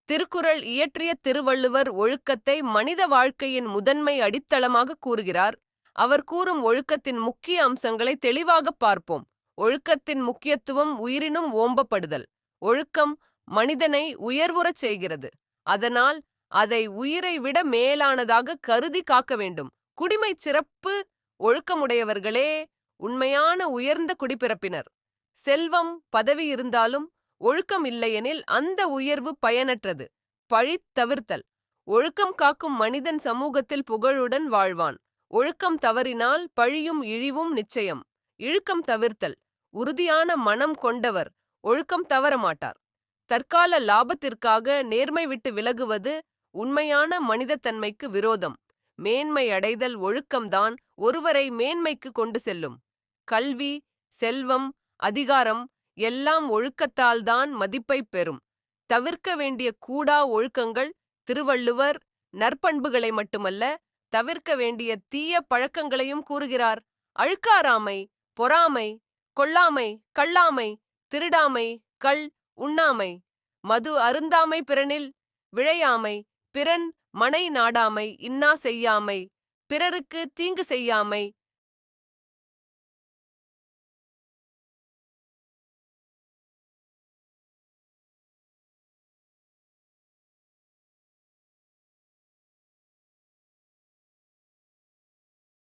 திருக்குறள் இயற்றிய திருவள்ளுவர் ஒழுக்கத்தை மனித வாழ்க்கையின் முதன்மை அடித்தளமாக கூறுகிறார். அவர் கூறும் ஒழுக்கத்தின் முக்கிய அம்சங்களை தெளிவாக பார்ப்போம். ஒழுக்கத்தின் முக்கியத்துவம் உயிரினும் ஓம்பப்படுதல். ஒழுக்கம் மனிதனை உயர்வுறச் செய்கிறது. அதனால் அதை உயிரை விட மேலானதாக கருதி காக்க வேண்டும். குடிமை சிறப்பு ஒழுக்கமுடையவர்களே உண்மையான உயர்ந்த குடிப்பிறப்பினர். செல்வம் பதவி இருந்தாலும் ஒழுக்கம் இல்லையெனில் அந்த உயர்வு பயனற்றது. பழி தவிர்த்தல். ஒழுக்கம் காக்கும் மனிதன் சமூகத்தில் புகழுடன் வாழ்வான். ஒழுக்கம் தவறினால் பழியும் இழிவும் நிச்சயம். இழுக்கம் தவிர்த்தல். உறுதியான மனம் கொண்டவர் ஒழுக்கம் தவற மாட்டார். தற்கால லாபத்திற்காக நேர்மை விட்டு விலகுவது உண்மையான மனிதத்தன்மைக்கு விரோதம். மேன்மை அடைதல் ஒழுக்கம்தான் ஒருவரை மேன்மைக்கு கொண்டு செல்லும். கல்வி, செல்வம், அதிகாரம் எல்லாம் ஒழுக்கத்தால்தான் மதிப்பை பெறும். தவிர்க்க வேண்டிய கூடா ஒழுக்கங்கள். திருவள்ளுவர் நற்பண்புகளை மட்டுமல்ல, தவிர்க்க வேண்டிய தீய பழக்கங்களையும் கூறுகிறார். அழுக்காராமை, பொறாமை, கொல்லாமை, கள்ளாமை, திருடாமை, கள் உண்ணாமை, மது அருந்தாமை, பிறனில் விழையாமை, பிறன் மனை நாடாமை, இன்னா செய்யாமை, பிறருக்கு தீங்கு செய்யாமை,